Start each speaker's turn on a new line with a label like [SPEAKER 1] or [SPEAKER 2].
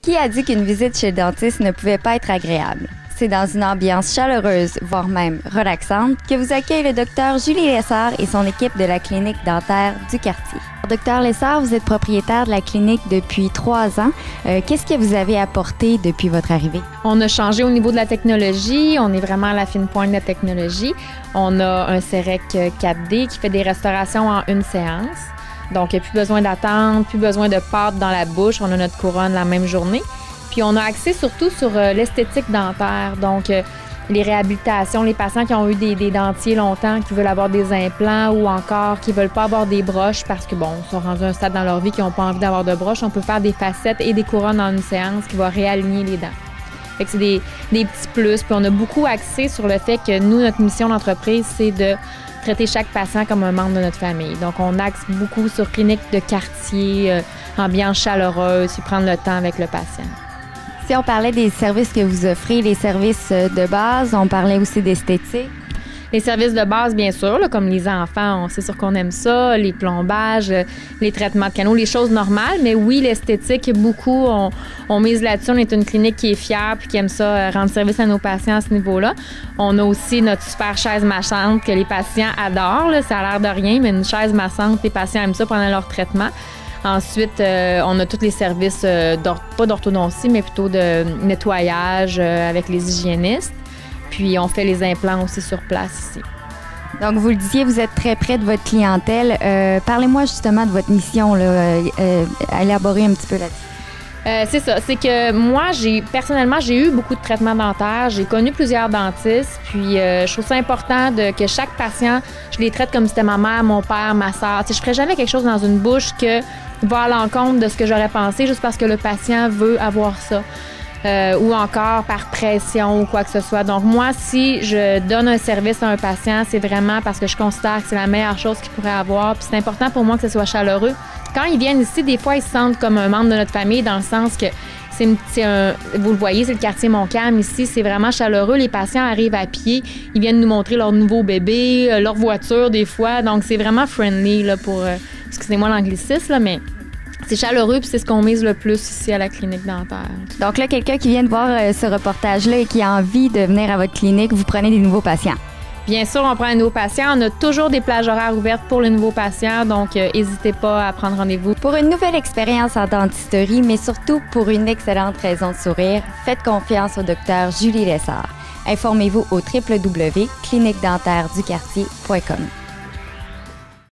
[SPEAKER 1] Qui a dit qu'une visite chez le dentiste ne pouvait pas être agréable? C'est dans une ambiance chaleureuse, voire même relaxante, que vous accueille le docteur Julie Lessard et son équipe de la clinique dentaire du quartier. Docteur Lessard, vous êtes propriétaire de la clinique depuis 3 ans. Qu'est-ce que vous avez apporté depuis votre arrivée?
[SPEAKER 2] On a changé au niveau de la technologie. On est vraiment à la fine pointe de la technologie. On a un CEREC 4D qui fait des restaurations en une séance. Donc, il n'y a plus besoin d'attendre, plus besoin de pâte dans la bouche. On a notre couronne la même journée. Puis, on a axé surtout sur l'esthétique dentaire. Donc, les réhabilitations, les patients qui ont eu des dentiers longtemps, qui veulent avoir des implants ou encore qui ne veulent pas avoir des broches parce que, bon, ils sont rendus à un stade dans leur vie qu'ils n'ont pas envie d'avoir de broches. On peut faire des facettes et des couronnes en une séance qui va réaligner les dents. Fait que c'est des petits plus. Puis, on a beaucoup axé sur le fait que nous, notre mission d'entreprise, c'est de traiter chaque patient comme un membre de notre famille. Donc, on axe beaucoup sur clinique de quartier, ambiance chaleureuse, puis prendre le temps avec le patient.
[SPEAKER 1] Si on parlait des services que vous offrez, les services de base, on parlait aussi d'esthétique.
[SPEAKER 2] Les services de base, bien sûr, là, comme les enfants, c'est sûr qu'on aime ça, les plombages, les traitements de canaux, les choses normales. Mais oui, l'esthétique, beaucoup, on mise là-dessus. On est une clinique qui est fière puis qui aime ça, rendre service à nos patients à ce niveau-là. On a aussi notre super chaise massante que les patients adorent. Là, ça a l'air de rien, mais une chaise massante, les patients aiment ça pendant leur traitement. Ensuite, on a tous les services, pas d'orthodontie, mais plutôt de nettoyage avec les hygiénistes. Puis, on fait les implants aussi sur place ici.
[SPEAKER 1] Donc, vous le disiez, vous êtes très près de votre clientèle. Parlez-moi justement de votre mission, là, élaborer un petit peu là-dessus.
[SPEAKER 2] C'est ça. C'est que moi, personnellement, j'ai eu beaucoup de traitements dentaires. J'ai connu plusieurs dentistes. Puis, je trouve ça important que chaque patient, je les traite comme si c'était ma mère, mon père, ma soeur. Je ne ferais jamais quelque chose dans une bouche que va à l'encontre de ce que j'aurais pensé juste parce que le patient veut avoir ça. Ou encore par pression ou quoi que ce soit. Donc, moi, si je donne un service à un patient, c'est vraiment parce que je considère que c'est la meilleure chose qu'il pourrait avoir. Puis c'est important pour moi que ce soit chaleureux. Quand ils viennent ici, des fois, ils se sentent comme un membre de notre famille dans le sens que vous le voyez, c'est le quartier Montcalm ici, c'est vraiment chaleureux. Les patients arrivent à pied, ils viennent nous montrer leur nouveau bébé, leur voiture des fois. Donc, c'est vraiment friendly là, pour, excusez-moi l'anglicisme, là, mais c'est chaleureux puis c'est ce qu'on mise le plus ici à la clinique dentaire.
[SPEAKER 1] Donc là, quelqu'un qui vient de voir ce reportage-là et qui a envie de venir à votre clinique, vous prenez des nouveaux patients?
[SPEAKER 2] Bien sûr, on prend un nouveau patient. On a toujours des plages horaires ouvertes pour les nouveaux patients, donc n'hésitez pas à prendre rendez-vous.
[SPEAKER 1] Pour une nouvelle expérience en dentisterie, mais surtout pour une excellente raison de sourire, faites confiance au docteur Julie Lessard. Informez-vous au www.cliniquedentaireduquartier.com.